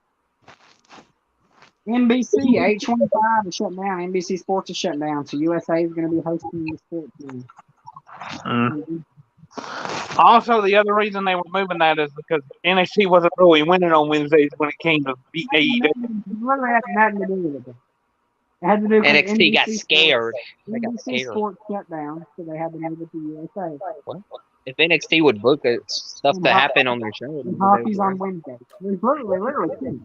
NBC H25 is shut down. NBC Sports is shut down, so USA is going to be hosting the sports game. Also, the other reason they were moving that is because NXT wasn't really winning on Wednesdays when it came to beat AEW. It really had nothing to do with it. It had to do with NXT got NBC scared. They got NBC scared. Sports shut down, so they had to move it to USA. If NXT would book stuff to happen on their show, And hockey's on Wednesday. There's literally two.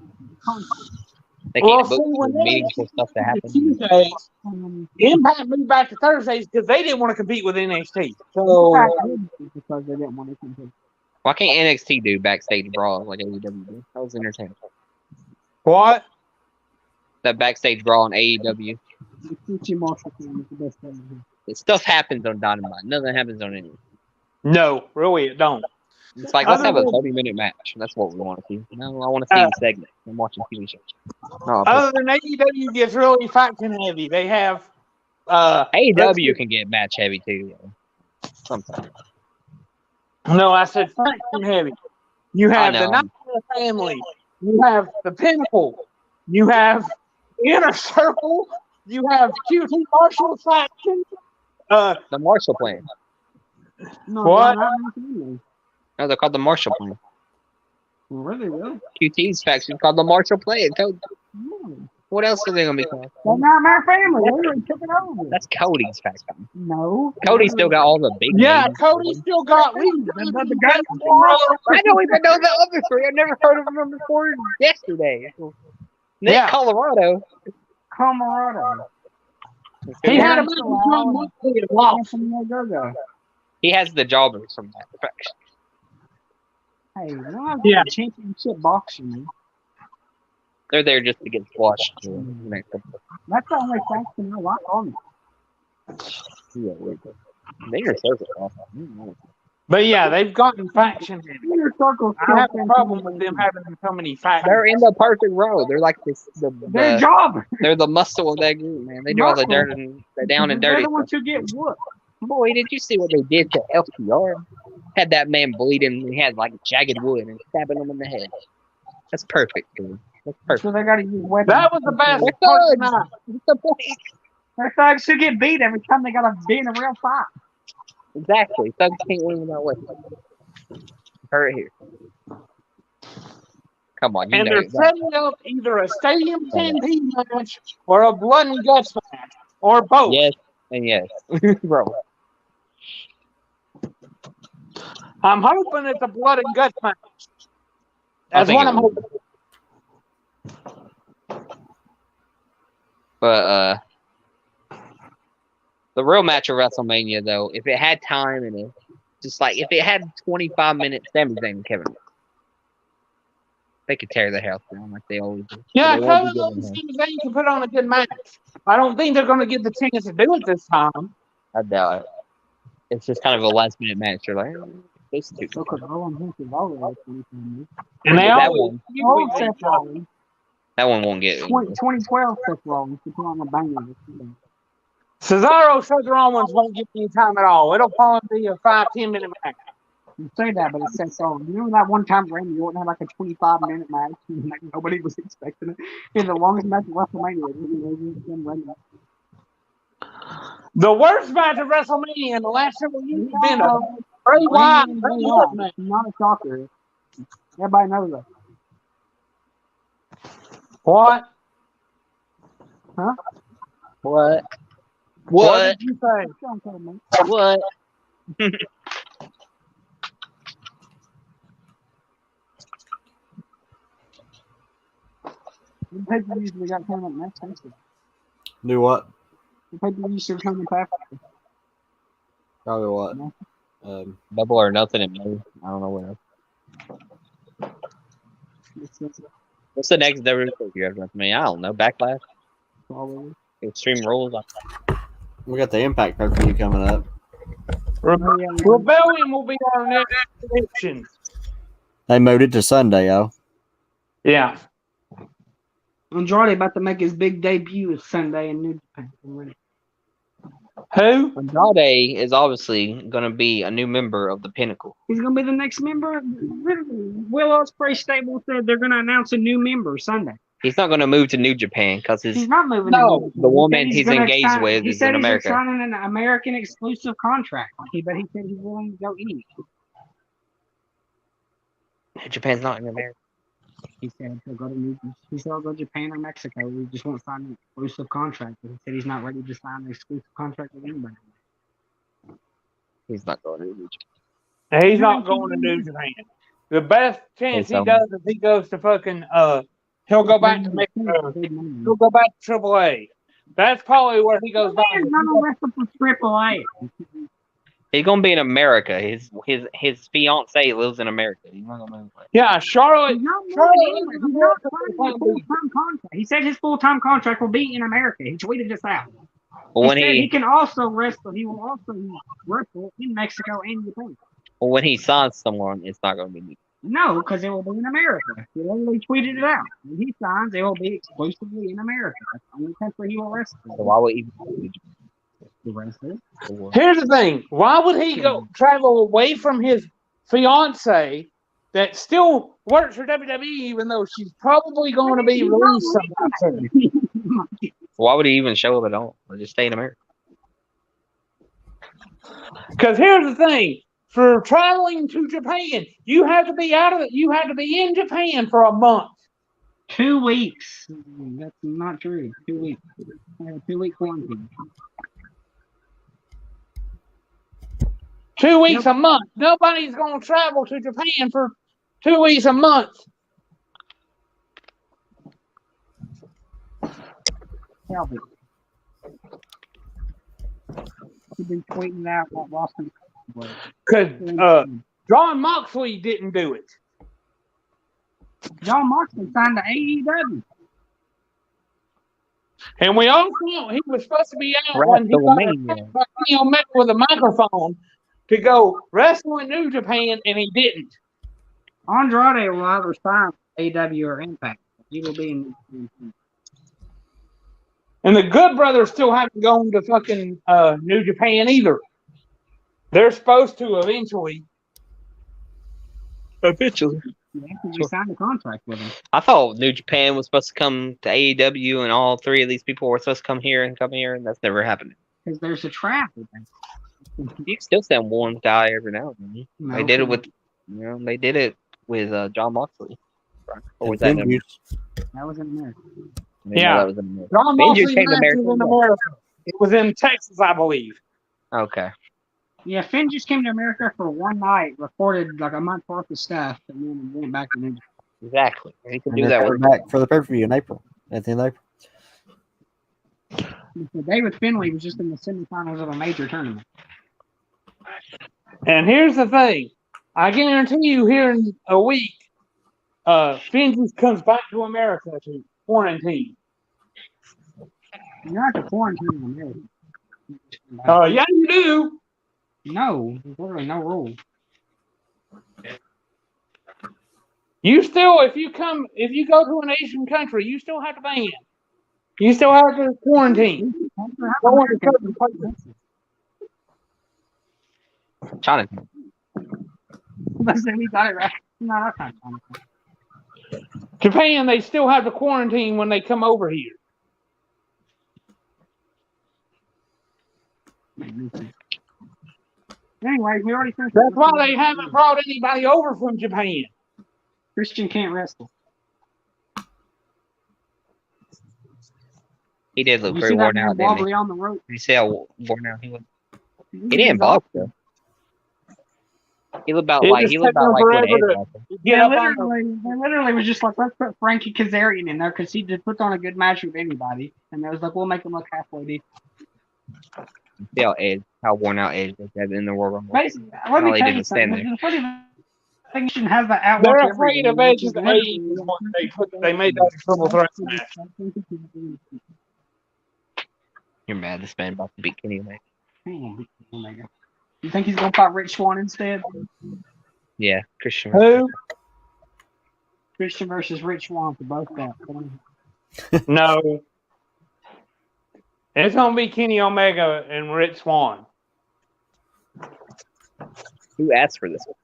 they can't book meaningful stuff to happen. Tuesdays, Impact moved back to Thursdays because they didn't want to compete with NXT. So Because they didn't want to compete. Why can't NXT do backstage brawl like AEW do? That was entertaining. what? That backstage brawl on AEW. Gucci Marshall thing is the best thing. Stuff happens on Dynamite. Nothing happens on any. No, really, it don't. It's like, let's have a 30-minute match. That's what we want to see. No, I want to see a segment. I'm watching TV shows. No, Other than AEW gets really faction heavy, they have AEW can get match heavy too. Though. Sometimes. No, I said faction heavy. You have the know. Nightmare family. You have the Pinnacle. You have Inner Circle. You have QT Marshall faction. The Marshall Plan. No, What? they're not family. No, they're called the Marshall Plan. Really, really? QT's faction called the Marshall Plan. No. What else are they gonna be called? They're not my family. They already took it over. That's Cody's faction. No. Cody still got all the big Yeah, names. Cody still got leads. But the guy I don't even know the other three. I've never heard of them before yesterday. Nick Yeah. Colorado. Colorado. He had a Yeah, match so with John Moxley and lost. He has the jobbers from that faction. Hey, no, Yeah. championship boxing. They're there just to get squashed. That's the only faction I like on it. Yeah, they're circle awesome. But yeah, they've gotten factions. Inner Circle. I have a problem with them having so many factions. They're in the perfect row. They're like this. Their job. They're the muscle of that group, man. They do all the dirt and they're down and They're dirty. the ones who get whooped. Boy, did you see what they did to FTR? Had that man bleeding. He had like jagged wood and stabbing him in the head. That's perfect, dude. That's perfect. So they got to use weapons. That was the best They're part thugs. tonight. What's the point? Their thugs should get beat every time they got to be in a real fight. Exactly. Thugs can't win without weapons. Hurt here. Come on, you And know they're it. setting up either a Stadium 10 match or a Blood and Guts match or both. Yes and yes, bro. I'm hoping it's a Blood and Guts match. I That's think what it I'm will. hoping. But the real match of WrestleMania, though, if it had time and it, just like if it had 25 minutes, Sami Zayn and Kevin Owens, they could tear the house down like they always do. Yeah, But they won't be Kevin doing Owens that. and Zayn can put on a good match. I don't think they're going to get the chance to do it this time. I doubt it. It's just kind of a last minute match. You're like, those two. So could Rollins versus Rollins. And they That always one. Oh, Seth Rollins. That one won't get. 2012 Seth Rollins. He put on a banger. Cesaro, Seth Rollins won't get any time at all. It'll probably be a 5-10 minute match. You say that, but it's Seth Rollins. You know that one time Randy Orton had like a 25-minute match and like nobody was expecting it? It's the longest match of WrestleMania. The worst match of WrestleMania in the last several years has been a Bray Wyatt and Bray Wyatt match. Not a shocker. Everybody knows that. What? Huh? What? What did you say? Don't tell me. What? The pay-per-views we got coming up next week. Do what? The pay-per-views should come up after. Probably what? Double or nothing in May. I don't know what else. What's the next WWE you have with me? I don't know. Backlash? Probably. Extreme Rules? We got the Impact pay-per-view coming up. Rebellion will be our next prediction. They moved it to Sunday, yo. Yeah. Andrade about to make his big debut Sunday in New Japan. Who? Andrade is obviously going to be a new member of the Pinnacle. He's going to be the next member. Will Ospreay stable said they're going to announce a new member Sunday. He's not going to move to New Japan because He's not moving. No, the woman he's gonna engaged sign- with he is said in he's America. signing an American exclusive contract. But he said he's willing to go east. Japan's not in America. He said he'll go to he said he'll go to Japan or Mexico. He just won't sign an exclusive contract. But he said he's not ready to sign an exclusive contract with anybody. He's not going to New Japan. He's not going to New Japan. The best chance he so. does is he goes to fucking he'll go back to Mexico. He'll go back to AAA. That's probably where he goes back. He's not gonna wrestle for AAA. He's going to be in America. His fiance lives in America. He's not going to move. Yeah, Charlotte. He's not Charlotte moving anywhere. He's not signing a full-time contract. He said his full-time contract will be in America. He tweeted this out. Well, when said he he can also wrestle. He will also wrestle in Mexico and Japan. when he signs someone, it's not going to be New No, because it will be in America. He literally tweeted it out. When he signs, it will be exclusively in America. That's the only country he will wrestle. So why would he go to New The wrestler. Japan? Here's the thing. Why would he go travel away from his fiance that still works for WWE, even though she's probably going to be released sometime soon. Why would he even show up at all? Or just stay in America? Because here's the thing: for traveling to Japan, you have to be in Japan for a month. 2 weeks. That's not true. 2 weeks. I have a 2-week quarantine. 2 weeks a month. Nobody's going to travel to Japan for 2 weeks a month. Calvin. You've been tweeting out what Boston was. Because John Moxley didn't do it. John Moxley signed to AEW. And we all know he was supposed to be out when he got attacked by Kenny Omega with a microphone to go wrestle in New Japan, and he didn't. Andrade will either sign AEW or Impact. He will be in. And the Good Brothers still haven't gone to fucking New Japan either. They're supposed to eventually. We signed a contract with him. I thought New Japan was supposed to come to AEW, and all 3 of these people were supposed to come here, and that's never happened. Because there's a traffic. You can still send one guy every now and then. No, They did it with John Moxley. Or was that That was in America. Yeah. That was in America. John Avengers Moxley came to match America. was in America. It was in Texas, I believe. Okay. Yeah, Finn just came to America for one night, recorded like a month worth of stuff, and then went back to New Japan. Exactly. He can And do they're that coming with back for the pay-per-view in April. At the end of April. So David Finlay was just in the semifinals of a major tournament. And here's the thing. I guarantee you here in a week, Finn just comes back to America to quarantine. You're not the quarantine in America. Yeah, you do. No, there's literally no rule. You still, if you go to an Asian country, you still have to ban. You still have to quarantine. Go into certain places. Jonathan. Let's say we got it right. No, that's not Jonathan. Japan, they still have to quarantine when they come over here. Anyway, we already finished. That's why they haven't brought anybody over from Japan. Christian can't wrestle. He did look You very see that worn man out, didn't wobbly on the rope? he? You see how worn out he was? He didn't box though. He looked about It like just took them what forever Ed to- was. Yeah, They literally was just like, let's put Frankie Kazarian in there because he just puts on a good match with anybody. And they was like, we'll make him look halfway decent. See how worn out Edge was in the World Rumble. Basically, let All me he tell did you was stand something. there. The funny thing you shouldn't have the outlook. they're afraid of Edge's age. Is what they made that a triple threat match. You're mad this man about to beat Kenny Omega. You think he's gonna fight Rich Swann instead? Yeah, Christian. Who? Christian versus Rich Swann for both belts. No. It's gonna be Kenny Omega and Rich Swann. Who asked for this one?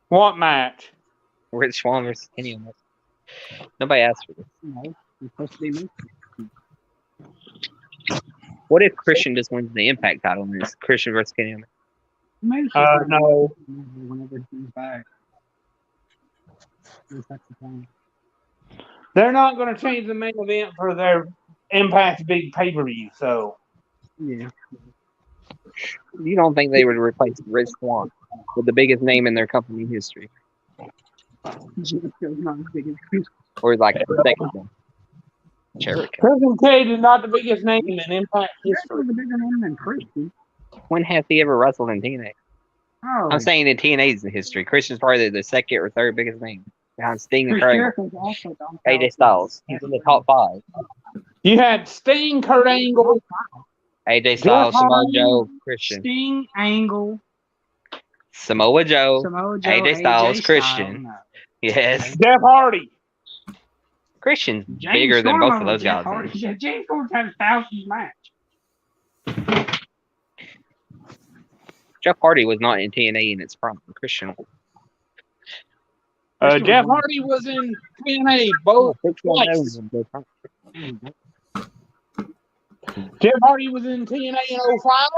What match? Rich Swann versus Kenny Omega. Nobody asked for this. No, it's supposed to be me. What if Christian just wins the Impact title and it's Christian versus Kenny Omega? Maybe No. Whenever he comes back. That's the plan. They're not going to change the main event for their Impact big pay-per-view, so. Yeah. You don't think they would replace Rich Swann with the biggest name in their company history? Jericho's not as big as Christian. Or like the second one? Jericho. Christian Cage is not the biggest name in Impact history. Jericho's a bigger name than Christian. When has he ever wrestled in TNA? Oh. I'm saying in TNA's history. Christian's probably the second or third biggest name. Behind Sting and Chris Kurt Jericho's also Don AJ Styles. He's in the top 5. You had Sting, Kurt Angle, AJ Styles, Samoa Joe, Sting, Christian. Angle, Samoa Joe. Samoa Joe, AJ Styles, AJ Christian. No. Yes. Jeff Hardy. Christian's James bigger than Storm both of over those Jeff guys. Hardy. Yeah, James Storm's had a 1,000 match. Jeff Hardy was not in TNA in its prime. Christian. Jeff Hardy was in TNA both twice. Jeff Hardy was in TNA in 05,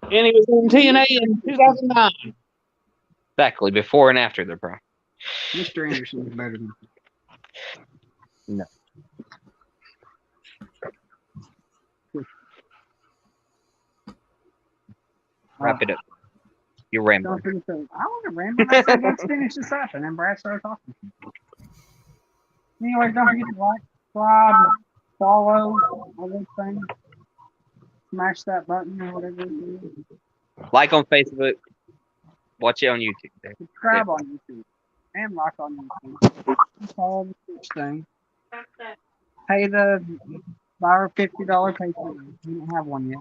and he was in TNA in 2009. Exactly, before and after the prime. Mr. Anderson is better than No. Wrap it up. You're rambling. I want to ramble. I said, let's finish this up, and then Brad started talking. Anyways, don't forget to like, subscribe, follow, all those things. Smash that button or whatever it is. Like on Facebook. Watch it on YouTube. Subscribe on YouTube. And like on YouTube. Follow the Twitch thing. Pay the $50 pay. You don't have one yet.